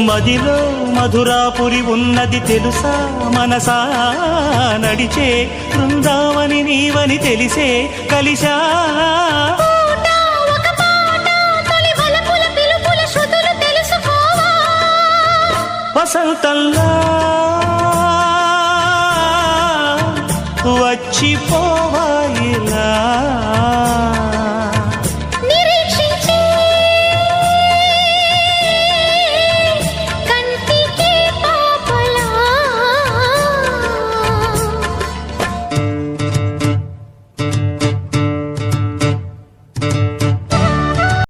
మదిలో మధురాపురి ఉన్నది తెలుసా మనసా నడిచే బృందావని నీవని తెలిసే కలిసా వసంతంలా వచ్చిపో